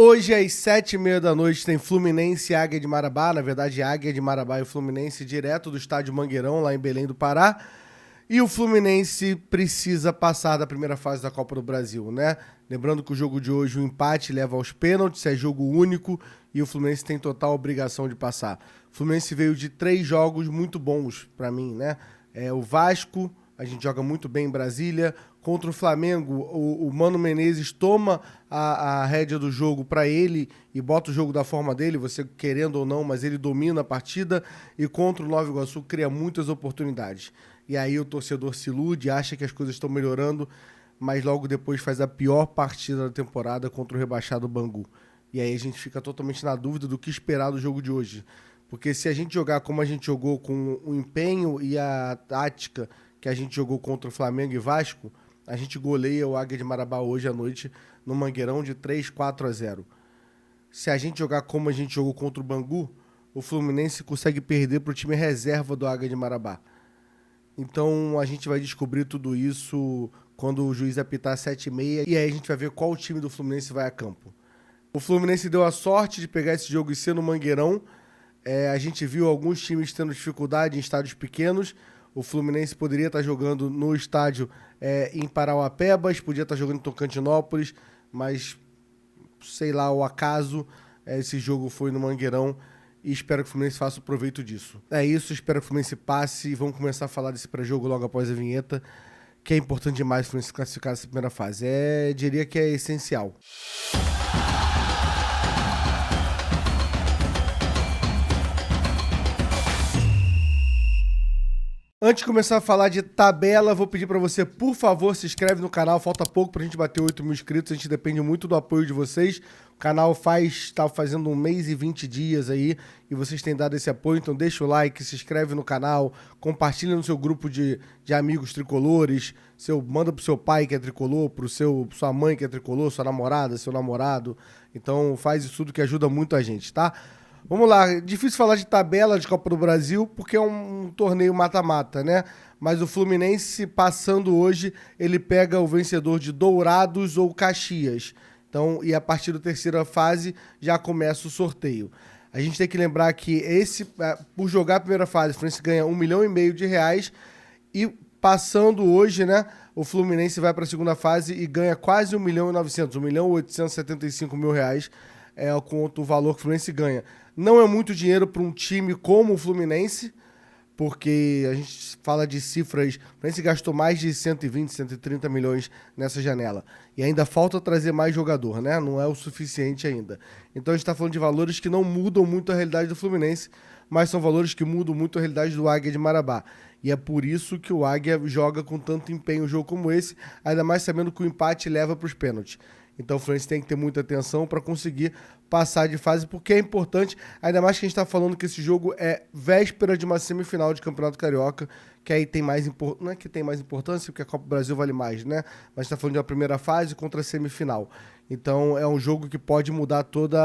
Hoje, às 7h30 da noite, tem Fluminense e Águia de Marabá. Na verdade, Águia de Marabá e Fluminense, direto do estádio Mangueirão, lá em Belém do Pará. E o Fluminense precisa passar da primeira fase da Copa do Brasil, né? Lembrando que o jogo de hoje, o empate leva aos pênaltis, é jogo único e o Fluminense tem total obrigação de passar. O Fluminense veio de 3 jogos muito bons pra mim, né? O Vasco, a gente joga muito bem em Brasília. Contra o Flamengo, o Mano Menezes toma a rédea do jogo para ele e bota o jogo da forma dele, você querendo ou não, mas ele domina a partida. E contra o Nova Iguaçu cria muitas oportunidades. E aí o torcedor se ilude, acha que as coisas estão melhorando, mas logo depois faz a pior partida da temporada contra o rebaixado Bangu. E aí a gente fica totalmente na dúvida do que esperar do jogo de hoje. Porque se a gente jogar como a gente jogou, com o empenho e a tática que a gente jogou contra o Flamengo e Vasco, a gente goleia o Águia de Marabá hoje à noite no Mangueirão de 3-4-0. Se a gente jogar como a gente jogou contra o Bangu, o Fluminense consegue perder para o time reserva do Águia de Marabá. Então a gente vai descobrir tudo isso quando o juiz apitar 7h30 e aí a gente vai ver qual time do Fluminense vai a campo. O Fluminense deu a sorte de pegar esse jogo e ser no Mangueirão. A gente viu alguns times tendo dificuldade em estádios pequenos. O Fluminense poderia estar jogando no estádio em Parauapebas, podia estar jogando em Tocantinópolis, mas, sei lá, o acaso, esse jogo foi no Mangueirão e espero que o Fluminense faça o proveito disso. É isso, espero que o Fluminense passe e vamos começar a falar desse pré-jogo logo após a vinheta, que é importante demais o Fluminense classificar nessa primeira fase. Diria que é essencial. Antes de começar a falar de tabela, vou pedir para você, por favor, se inscreve no canal. Falta pouco para a gente bater 8 mil inscritos. A gente depende muito do apoio de vocês. O canal está fazendo 1 mês e 20 dias aí e vocês têm dado esse apoio. Então deixa o like, se inscreve no canal, compartilha no seu grupo de amigos tricolores. Manda pro seu pai que é tricolor, sua mãe que é tricolor, sua namorada, seu namorado. Então faz isso tudo que ajuda muito a gente, tá? Vamos lá, difícil falar de tabela de Copa do Brasil, porque é um torneio mata-mata, né? Mas o Fluminense, passando hoje, ele pega o vencedor de Dourados ou Caxias. Então, e a partir da terceira fase, já começa o sorteio. A gente tem que lembrar que por jogar a primeira fase, o Fluminense ganha R$1,5 milhão e passando hoje, né, o Fluminense vai para a segunda fase e ganha quase R$1,9 milhão, R$1.875.000 quanto o valor que o Fluminense ganha. Não é muito dinheiro para um time como o Fluminense, porque a gente fala de cifras... O Fluminense gastou mais de 120, 130 milhões nessa janela. E ainda falta trazer mais jogador, né? Não é o suficiente ainda. Então a gente está falando de valores que não mudam muito a realidade do Fluminense, mas são valores que mudam muito a realidade do Águia de Marabá. E é por isso que o Águia joga com tanto empenho um jogo como esse, ainda mais sabendo que o empate leva para os pênaltis. Então o Fluminense tem que ter muita atenção para conseguir passar de fase, porque é importante, ainda mais que a gente está falando que esse jogo é véspera de uma semifinal de Campeonato Carioca, que aí tem mais importância, não é que tem mais importância, porque a Copa do Brasil vale mais, né? Mas está falando de uma primeira fase contra a semifinal. Então é um jogo que pode mudar todo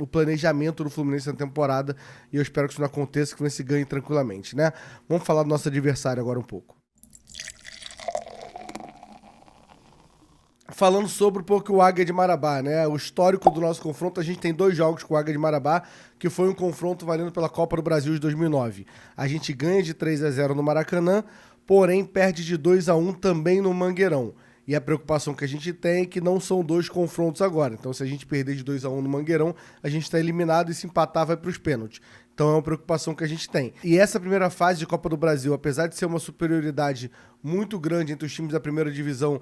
o planejamento do Fluminense na temporada, e eu espero que isso não aconteça, que o Fluminense ganhe tranquilamente, né? Vamos falar do nosso adversário agora um pouco. Falando sobre um pouco o Águia de Marabá, né? O histórico do nosso confronto, a gente tem 2 jogos com o Águia de Marabá, que foi um confronto valendo pela Copa do Brasil de 2009. A gente ganha de 3-0 no Maracanã, porém perde de 2-1 também no Mangueirão. E a preocupação que a gente tem é que não são 2 confrontos agora. Então, se a gente perder de 2-1 no Mangueirão, a gente está eliminado e se empatar vai para os pênaltis. Então é uma preocupação que a gente tem. E essa primeira fase de Copa do Brasil, apesar de ser uma superioridade muito grande entre os times da primeira divisão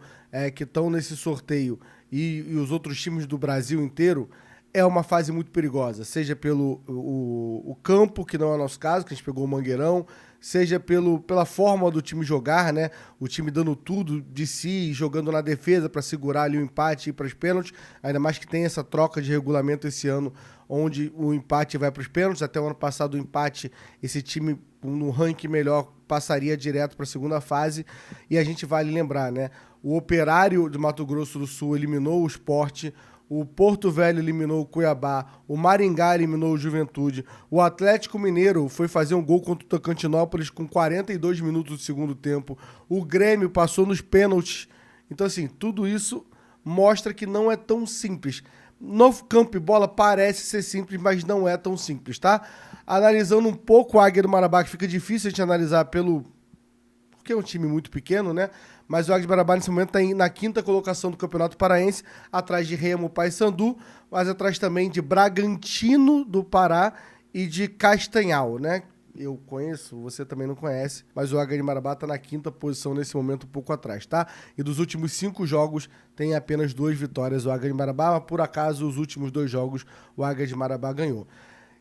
que estão nesse sorteio e os outros times do Brasil inteiro, é uma fase muito perigosa. Seja pelo o campo, que não é o nosso caso, que a gente pegou o Mangueirão, seja pela forma do time jogar, né? O time dando tudo de si, jogando na defesa para segurar ali o empate e ir para os pênaltis, ainda mais que tem essa troca de regulamento esse ano, onde o empate vai para os pênaltis. Até o ano passado o empate, esse time no ranking melhor passaria direto para a segunda fase. E a gente vale lembrar, né? O Operário de Mato Grosso do Sul eliminou o Sport, o Porto Velho eliminou o Cuiabá, o Maringá eliminou o Juventude, o Atlético Mineiro foi fazer um gol contra o Tocantinópolis com 42 minutos do segundo tempo, o Grêmio passou nos pênaltis. Então, assim, tudo isso mostra que não é tão simples. No campo e bola parece ser simples, mas não é tão simples, tá? Analisando um pouco a Águia do Marabá, que fica difícil a gente analisar porque é um time muito pequeno, né? Mas o Águia de Marabá, nesse momento, está na 5ª colocação do Campeonato Paraense, atrás de Remo, Paysandu, mas atrás também de Bragantino do Pará e de Castanhal, né? Eu conheço, você também não conhece, mas o Águia de Marabá está na 5ª posição nesse momento, um pouco atrás, tá? E dos últimos 5 jogos, tem apenas 2 vitórias o Águia de Marabá, mas por acaso, os últimos 2 jogos, o Águia de Marabá ganhou.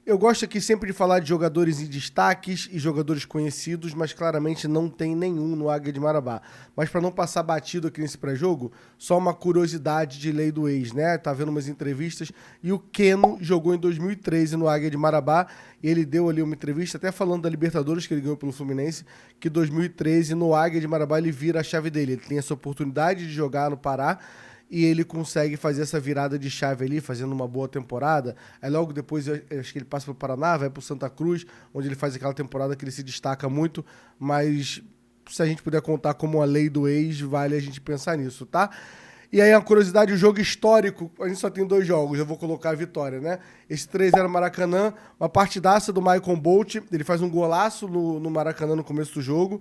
Eu gosto aqui sempre de falar de jogadores em destaques e jogadores conhecidos, mas claramente não tem nenhum no Águia de Marabá. Mas para não passar batido aqui nesse pré-jogo, só uma curiosidade de lei do ex, né? Tá vendo umas entrevistas e o Keno jogou em 2013 no Águia de Marabá e ele deu ali uma entrevista até falando da Libertadores que ele ganhou pelo Fluminense, que 2013 no Águia de Marabá ele vira a chave dele. Ele tem essa oportunidade de jogar no Pará e ele consegue fazer essa virada de chave ali, fazendo uma boa temporada. Aí logo depois, eu acho que ele passa pro Paraná, vai pro Santa Cruz, onde ele faz aquela temporada que ele se destaca muito, mas se a gente puder contar como a lei do ex, vale a gente pensar nisso, tá? E aí, a curiosidade, o jogo histórico, a gente só tem 2 jogos, eu vou colocar a vitória, né? Esse 3-0 Maracanã, uma partidaça do Michael Bolt, ele faz um golaço no Maracanã no começo do jogo,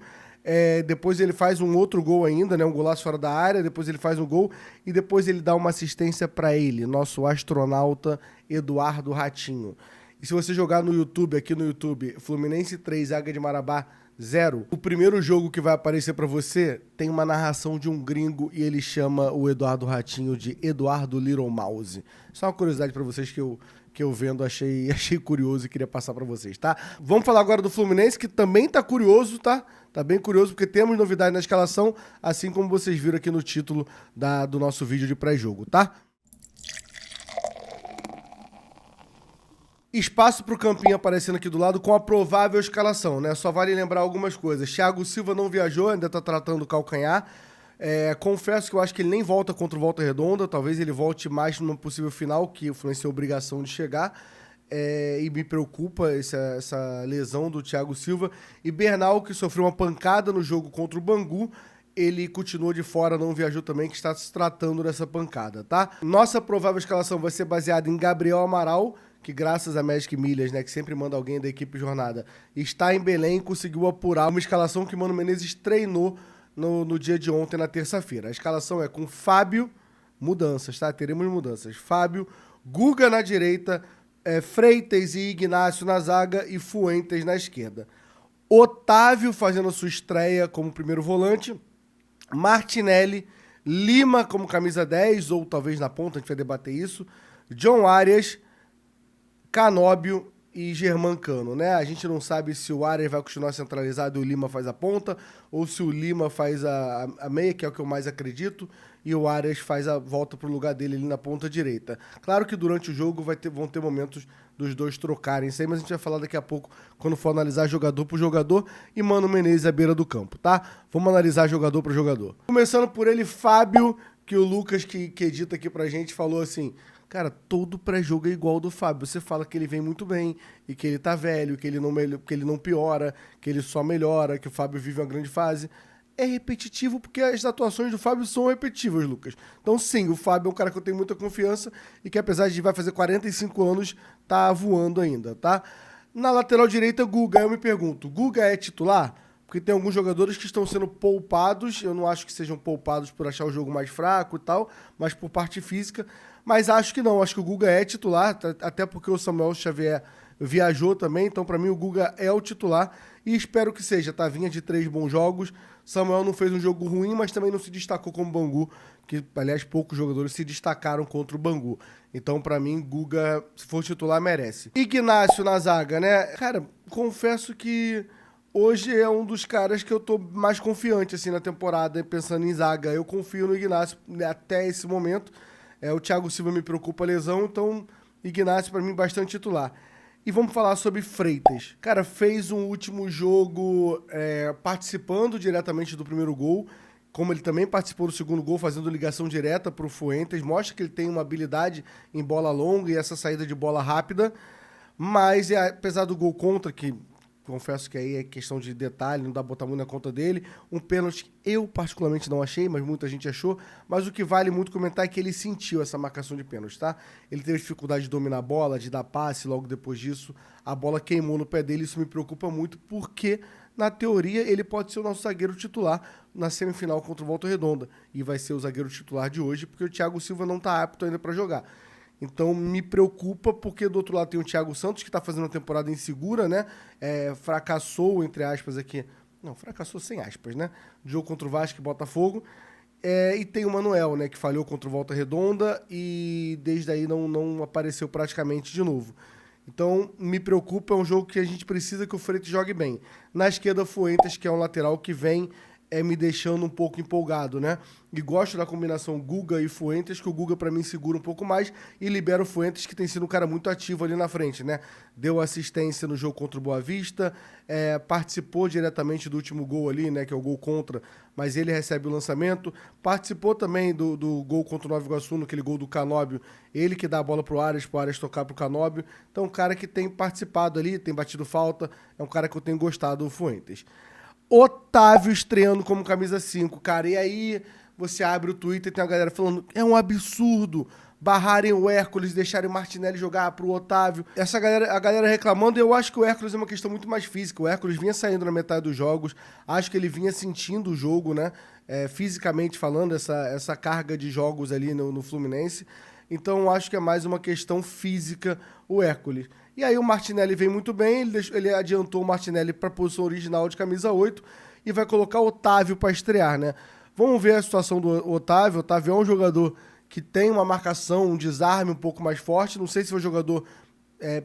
depois ele faz um outro gol ainda, né? Um golaço fora da área, depois ele faz um gol e depois ele dá uma assistência para ele, nosso astronauta Eduardo Ratinho. E se você jogar no YouTube, aqui no YouTube, Fluminense 3, Águia de Marabá 0, o primeiro jogo que vai aparecer para você tem uma narração de um gringo e ele chama o Eduardo Ratinho de Eduardo Little Mouse. Só uma curiosidade para vocês que eu vendo achei curioso e queria passar para vocês, tá? Vamos falar agora do Fluminense, que também tá curioso, tá? Tá bem curioso, porque temos novidade na escalação, assim como vocês viram aqui no título do nosso vídeo de pré-jogo, tá? Espaço pro Campinho aparecendo aqui do lado com a provável escalação, né? Só vale lembrar algumas coisas. Thiago Silva não viajou, ainda tá tratando o calcanhar. Confesso que eu acho que ele nem volta contra o Volta Redonda, talvez ele volte mais numa possível final, que o Fluminense tem obrigação de chegar. E me preocupa essa lesão do Thiago Silva. E Bernal, que sofreu uma pancada no jogo contra o Bangu, ele continuou de fora, não viajou também, que está se tratando dessa pancada, tá? Nossa provável escalação vai ser baseada em Gabriel Amaral, que graças a Magic Milhas, né, que sempre manda alguém da equipe jornada, está em Belém e conseguiu apurar uma escalação que o Mano Menezes treinou no dia de ontem, na terça-feira. A escalação é com Fábio, mudanças, tá? Teremos mudanças. Fábio, Guga na direita, Freitas e Ignacio na zaga e Fuentes na esquerda. Otávio fazendo a sua estreia como primeiro volante, Martinelli, Lima como camisa 10, ou talvez na ponta, a gente vai debater isso, John Arias, Canóbio e Germancano, né? A gente não sabe se o Arias vai continuar centralizado e o Lima faz a ponta, ou se o Lima faz a meia, que é o que eu mais acredito, e o Arias faz a volta pro lugar dele ali na ponta direita. Claro que durante o jogo vão ter momentos dos dois trocarem isso aí, mas a gente vai falar daqui a pouco, quando for analisar jogador por jogador, e Mano Menezes à beira do campo, tá? Vamos analisar jogador por jogador. Começando por ele, Fábio, que o Lucas, que edita aqui pra gente, falou assim: cara, todo pré-jogo é igual ao do Fábio. Você fala que ele vem muito bem, e que ele tá velho, que ele não piora, que ele só melhora, que o Fábio vive uma grande fase. É repetitivo porque as atuações do Fábio são repetitivas, Lucas. Então, sim, o Fábio é um cara que eu tenho muita confiança e que, apesar de vai fazer 45 anos, tá voando ainda, tá? Na lateral direita, Guga. Eu me pergunto, Guga é titular? Porque tem alguns jogadores que estão sendo poupados. Eu não acho que sejam poupados por achar o jogo mais fraco e tal, mas por parte física. Mas acho que não. Acho que o Guga é titular, até porque o Samuel Xavier viajou também. Então, para mim, o Guga é o titular. E espero que seja, tá? Vinha de 3 bons jogos. Samuel não fez um jogo ruim, mas também não se destacou como o Bangu, que, aliás, poucos jogadores se destacaram contra o Bangu. Então, pra mim, Guga, se for titular, merece. Ignacio na zaga, né? Cara, confesso que hoje é um dos caras que eu tô mais confiante, assim, na temporada, pensando em zaga. Eu confio no Ignacio até esse momento. O Thiago Silva me preocupa a lesão, então Ignacio, pra mim, bastante titular. E vamos falar sobre Freitas. Cara, fez um último jogo participando diretamente do primeiro gol, como ele também participou do segundo gol, fazendo ligação direta para o Fuentes. Mostra que ele tem uma habilidade em bola longa e essa saída de bola rápida. Mas, apesar do gol contra, que confesso que aí é questão de detalhe, não dá pra botar muito na conta dele. Um pênalti eu particularmente não achei, mas muita gente achou. Mas o que vale muito comentar é que ele sentiu essa marcação de pênalti, tá? Ele teve dificuldade de dominar a bola, de dar passe, logo depois disso a bola queimou no pé dele. Isso me preocupa muito porque, na teoria, ele pode ser o nosso zagueiro titular na semifinal contra o Volta Redonda. E vai ser o zagueiro titular de hoje, porque o Thiago Silva não tá apto ainda para jogar. Então me preocupa porque do outro lado tem o Thiago Santos, que tá fazendo uma temporada insegura, né? Fracassou, entre aspas, aqui. Não, fracassou sem aspas, né? Jogo contra o Vasco e Botafogo. E tem o Manuel, né? Que falhou contra o Volta Redonda e desde aí não apareceu praticamente de novo. Então, me preocupa, é um jogo que a gente precisa que o Freitas jogue bem. Na esquerda, Fuentes, que é um lateral que vem me deixando um pouco empolgado, né? E gosto da combinação Guga e Fuentes, que o Guga, pra mim, segura um pouco mais e libera o Fuentes, que tem sido um cara muito ativo ali na frente, né? Deu assistência no jogo contra o Boa Vista, participou diretamente do último gol ali, né? Que é o gol contra, mas ele recebe o lançamento. Participou também do gol contra o Nova Iguaçu, naquele gol do Canóbio, ele que dá a bola pro Arias tocar pro Canóbio. Então, um cara que tem participado ali, tem batido falta, é um cara que eu tenho gostado, o Fuentes. Otávio estreando como camisa 5, cara. E aí você abre o Twitter e tem a galera falando é um absurdo barrarem o Hércules, deixarem o Martinelli jogar pro Otávio. A galera reclamando, e eu acho que o Hércules é uma questão muito mais física. O Hércules vinha saindo na metade dos jogos, acho que ele vinha sentindo o jogo, né? Fisicamente falando, essa carga de jogos ali no Fluminense. Então, acho que é mais uma questão física o Hércules. E aí o Martinelli vem muito bem, ele adiantou o Martinelli para a posição original de camisa 8 e vai colocar o Otávio para estrear, né? Vamos ver a situação do Otávio. O Otávio é um jogador que tem uma marcação, um desarme um pouco mais forte. Não sei se é um jogador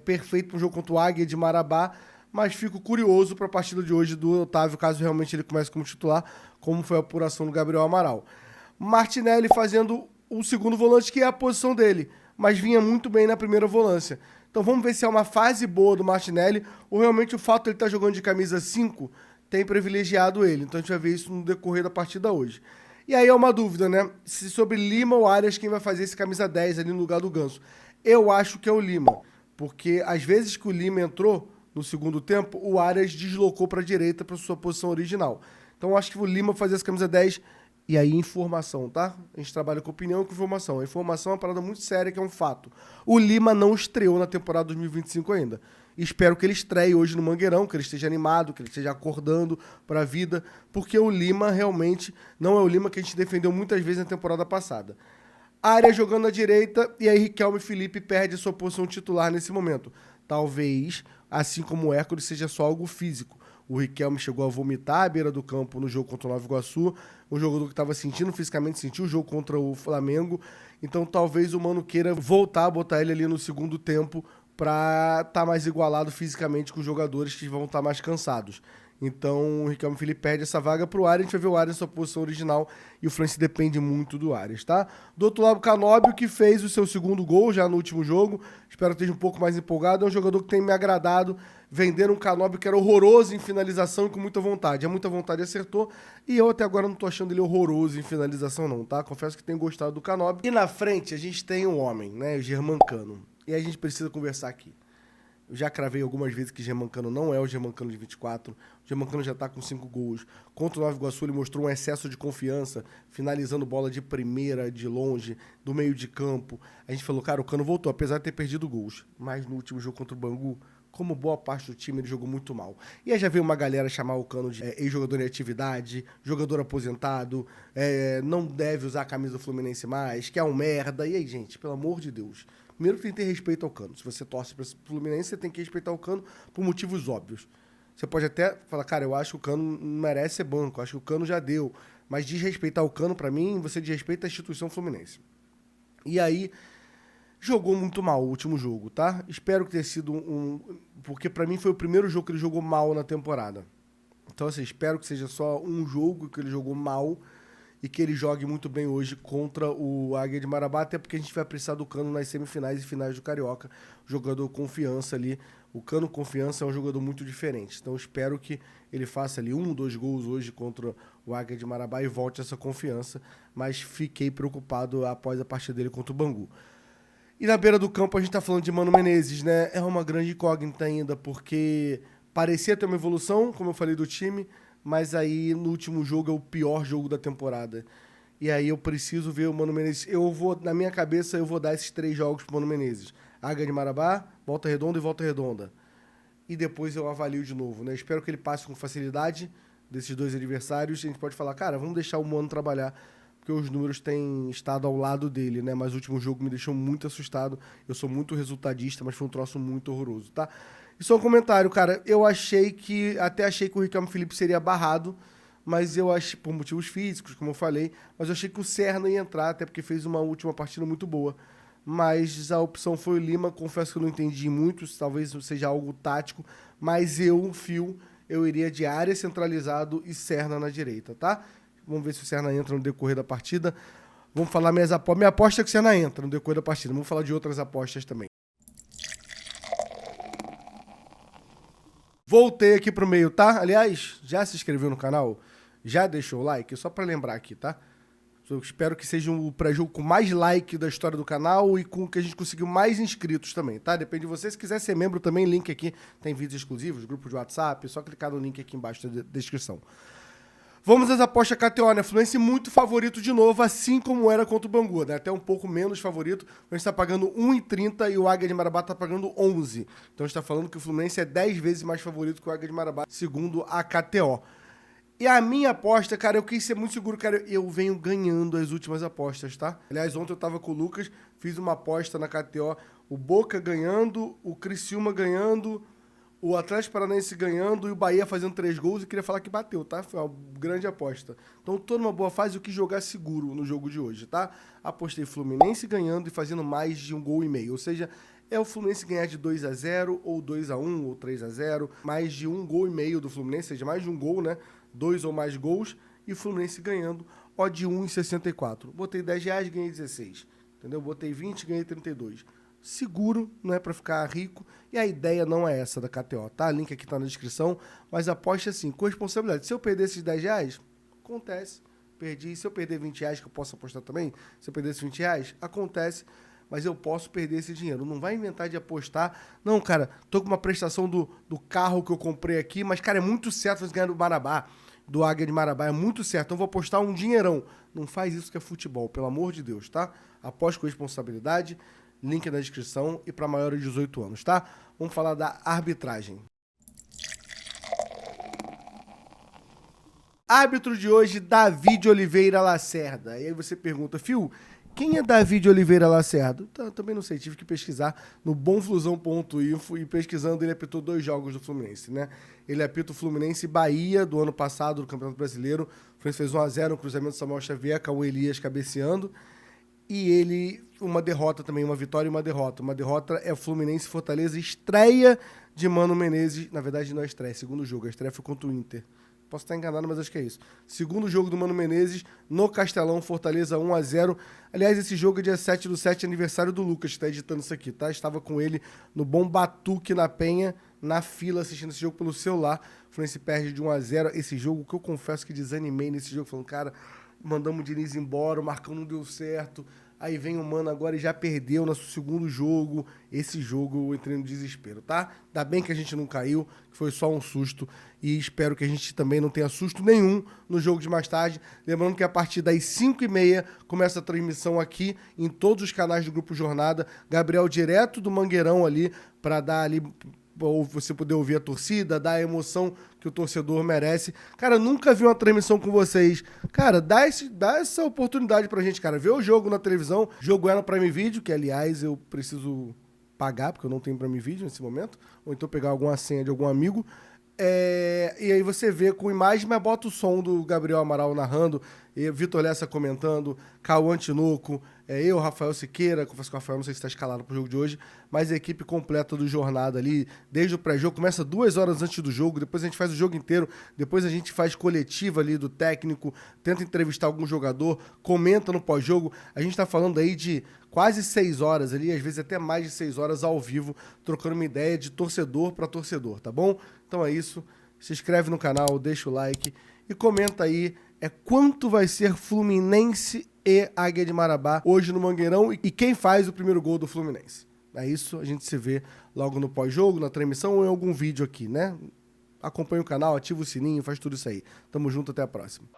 perfeito para um jogo contra o Águia de Marabá, mas fico curioso para a partida de hoje do Otávio, caso realmente ele comece como titular, como foi a apuração do Gabriel Amaral. Martinelli fazendo o segundo volante, que é a posição dele, mas vinha muito bem na primeira volância. Então vamos ver se é uma fase boa do Martinelli ou realmente o fato de ele estar jogando de camisa 5 tem privilegiado ele. Então a gente vai ver isso no decorrer da partida hoje. E aí é uma dúvida, né? Se sobre Lima ou Arias, quem vai fazer esse camisa 10 ali no lugar do Ganso. Eu acho que é o Lima, porque às vezes que o Lima entrou no segundo tempo, o Arias deslocou para a direita para sua posição original. Então eu acho que o Lima vai fazer essa camisa 10. E aí, informação, tá? A gente trabalha com opinião e com informação. A informação é uma parada muito séria, que é um fato. O Lima não estreou na temporada 2025 ainda. Espero que ele estreie hoje no Mangueirão, que ele esteja animado, que ele esteja acordando para a vida, porque o Lima realmente não é o Lima que a gente defendeu muitas vezes na temporada passada. Área jogando na direita, e aí Riquelme e Felipe perdem sua posição titular nesse momento. Talvez, assim como o Hércules, seja só algo físico. O Riquelme chegou a vomitar à beira do campo no jogo contra o Nova Iguaçu. Um jogador que estava sentindo fisicamente, sentiu o jogo contra o Flamengo. Então talvez o Mano queira voltar a botar ele ali no segundo tempo para estar mais igualado fisicamente com os jogadores que vão estar mais cansados. Então o Riquelme Felipe perde essa vaga pro Arias. A gente vai ver o Arias em sua posição original e o Fluminense depende muito do Arias, tá? Do outro lado, o Canóbio, que fez o seu segundo gol já no último jogo. Espero que esteja um pouco mais empolgado. É um jogador que tem me agradado. Vendendo um Canóbio que era horroroso em finalização e com muita vontade. É muita vontade, acertou. E eu até agora não tô achando ele horroroso em finalização não, tá? Confesso que tenho gostado do Canóbio. E na frente a gente tem um homem, né? O Germancano. E a gente precisa conversar aqui. Eu já cravei algumas vezes que Germancano não é o Germancano de 24. O Germancano já tá com 5 gols. Contra o Nova Iguaçu ele mostrou um excesso de confiança, finalizando bola de primeira, de longe, do meio de campo. A gente falou, cara, o Cano voltou, apesar de ter perdido gols. Mas no último jogo contra o Bangu, como boa parte do time, ele jogou muito mal. E aí já veio uma galera chamar o Cano de ex-jogador em atividade, jogador aposentado, não deve usar a camisa do Fluminense mais, que é um merda. E aí, gente, pelo amor de Deus. Primeiro que tem que ter respeito ao Cano. Se você torce para o Fluminense, você tem que respeitar o Cano por motivos óbvios. Você pode até falar, cara, eu acho que o Cano não merece ser banco, eu acho que o Cano já deu. Mas desrespeitar o Cano, para mim, você desrespeita a instituição Fluminense. E aí, jogou muito mal o último jogo, tá? Espero que tenha sido porque para mim foi o primeiro jogo que ele jogou mal na temporada. Então, assim, espero que seja só um jogo que ele jogou mal e que ele jogue muito bem hoje contra o Águia de Marabá, até porque a gente vai precisar do Cano nas semifinais e finais do Carioca. Jogador confiança ali. O Cano confiança é um jogador muito diferente. Então espero que ele faça ali 2 gols hoje contra o Águia de Marabá e volte essa confiança. Mas fiquei preocupado após a partida dele contra o Bangu. E na beira do campo a gente tá falando de Mano Menezes, né? É uma grande incógnita ainda, porque parecia ter uma evolução, como eu falei, do time, mas aí no último jogo é o pior jogo da temporada. E aí eu preciso ver o Mano Menezes. Na minha cabeça, eu vou dar esses 3 jogos pro Mano Menezes. Águia de Marabá, Volta Redonda e Volta Redonda. E depois eu avalio de novo, né? Espero que ele passe com facilidade desses 2 adversários. A gente pode falar, cara, vamos deixar o Mano trabalhar, porque os números têm estado ao lado dele, né? Mas o último jogo me deixou muito assustado. Eu sou muito resultadista, mas foi um troço muito horroroso, tá? E só um comentário, cara. Até achei que o Riquelme Felipe seria barrado, mas eu achei, por motivos físicos, como eu falei, mas eu achei que o Serna ia entrar, até porque fez uma última partida muito boa. Mas a opção foi o Lima, confesso que eu não entendi muito, talvez seja algo tático, mas eu iria de área centralizado e Serna na direita, tá? Vamos ver se o Serna entra no decorrer da partida. Vamos falar minhas apostas. Minha aposta é que o Serna entra no decorrer da partida. Vamos falar de outras apostas também. Voltei aqui pro meio, tá? Aliás, já se inscreveu no canal? Já deixou o like? Só pra lembrar aqui, tá? Eu espero que seja o pré-jogo com mais like da história do canal e com que a gente conseguiu mais inscritos também, tá? Depende de você. Se quiser ser membro também, link aqui. Tem vídeos exclusivos, grupo de WhatsApp. É só clicar no link aqui embaixo da descrição. Vamos às apostas KTO, né? Fluminense muito favorito de novo, assim como era contra o Bangu, né? Até um pouco menos favorito. A gente tá pagando 1,30 e o Águia de Marabá tá pagando 11. Então a gente tá falando que o Fluminense é 10 vezes mais favorito que o Águia de Marabá, segundo a KTO. E a minha aposta, cara, eu quis ser muito seguro, cara, eu venho ganhando as últimas apostas, tá? Aliás, ontem eu tava com o Lucas, fiz uma aposta na KTO, o Boca ganhando, o Criciúma ganhando, o Atlético Paranaense ganhando e o Bahia fazendo 3 gols e queria falar que bateu, tá? Foi uma grande aposta. Então, tô numa boa fase, eu quis jogar seguro no jogo de hoje, tá? Apostei Fluminense ganhando e fazendo mais de 1,5 gols, ou seja, é o Fluminense ganhar de 2-0 ou 2-1 ou 3-0, mais de 1,5 gols do Fluminense, ou seja, mais de 1 gol, né? 2 ou mais gols, e o Fluminense ganhando, ó, de 1,64. Botei R$10, ganhei 16. Entendeu? Botei 20, ganhei 32. Seguro, não é pra ficar rico, e a ideia não é essa da KTO, tá? Link aqui tá na descrição, mas aposte assim, com responsabilidade. Se eu perder esses R$10, acontece, perdi. Se eu perder R$20, que eu posso apostar também, se eu perder esses R$20, acontece, mas eu posso perder esse dinheiro. Não vai inventar de apostar. Não, cara, tô com uma prestação do carro que eu comprei aqui, mas, cara, é muito certo você ganhar do Marabá, do Águia de Marabá, é muito certo. Então vou apostar um dinheirão. Não faz isso que é futebol, pelo amor de Deus, tá? Aposte com responsabilidade, link na descrição e para maiores de 18 anos, tá? Vamos falar da arbitragem. Árbitro de hoje, David Oliveira Lacerda. E aí você pergunta, Fio, quem é David Oliveira Lacerda? Também não sei, tive que pesquisar no bomflusão.info e pesquisando ele apitou 2 jogos do Fluminense, né? Ele apita o Fluminense e Bahia do ano passado, do Campeonato Brasileiro. O Fluminense fez 1-0, um cruzamento do Samuel Xavier, com o Elias cabeceando. E ele, uma derrota também, uma vitória e uma derrota. Uma derrota é o Fluminense Fortaleza, estreia de Mano Menezes. Na verdade, não é estreia, segundo jogo. A estreia foi contra o Inter. Posso estar enganado, mas acho que é isso. Segundo jogo do Mano Menezes, no Castelão, Fortaleza 1-0. Aliás, esse jogo é dia 7/7, aniversário do Lucas, que está editando isso aqui, tá? Estava com ele no Bom Batuque, na Penha, na fila, assistindo esse jogo pelo celular. O Fluminense perde de 1-0. Esse jogo que eu confesso que desanimei nesse jogo, falando, cara, mandamos o Diniz embora, o Marcão não deu certo. Aí vem o Mano agora e já perdeu no segundo jogo. Esse jogo eu entrei no desespero, tá? Ainda bem que a gente não caiu, que foi só um susto. E espero que a gente também não tenha susto nenhum no jogo de mais tarde. Lembrando que a partir das 5h30 começa a transmissão aqui em todos os canais do Grupo Jornada. Gabriel direto do Mangueirão ali, para dar ali, ou você poder ouvir a torcida, dar a emoção que o torcedor merece. Cara, nunca vi uma transmissão com vocês. Cara, dá essa oportunidade pra gente, cara. Ver o jogo na televisão, jogo é no Prime Video, que aliás eu preciso pagar, porque eu não tenho Prime Video nesse momento, ou então pegar alguma senha de algum amigo. E aí você vê com imagem, mas bota o som do Gabriel Amaral narrando, Vitor Lessa comentando, Cauã Tinoco, eu, Rafael Siqueira, confesso que o Rafael não sei se está escalado pro jogo de hoje, mas a equipe completa do Jornada ali, desde o pré-jogo, começa 2 horas antes do jogo, depois a gente faz o jogo inteiro, depois a gente faz coletiva ali do técnico, tenta entrevistar algum jogador, comenta no pós-jogo, a gente tá falando aí de quase 6 horas ali, às vezes até mais de 6 horas ao vivo, trocando uma ideia de torcedor para torcedor, tá bom? Então é isso, se inscreve no canal, deixa o like e comenta aí quanto vai ser Fluminense e Águia de Marabá hoje no Mangueirão e quem faz o primeiro gol do Fluminense. É isso, a gente se vê logo no pós-jogo, na transmissão ou em algum vídeo aqui, né? acompanha o canal, ativa o sininho, faz tudo isso aí. Tamo junto, até a próxima.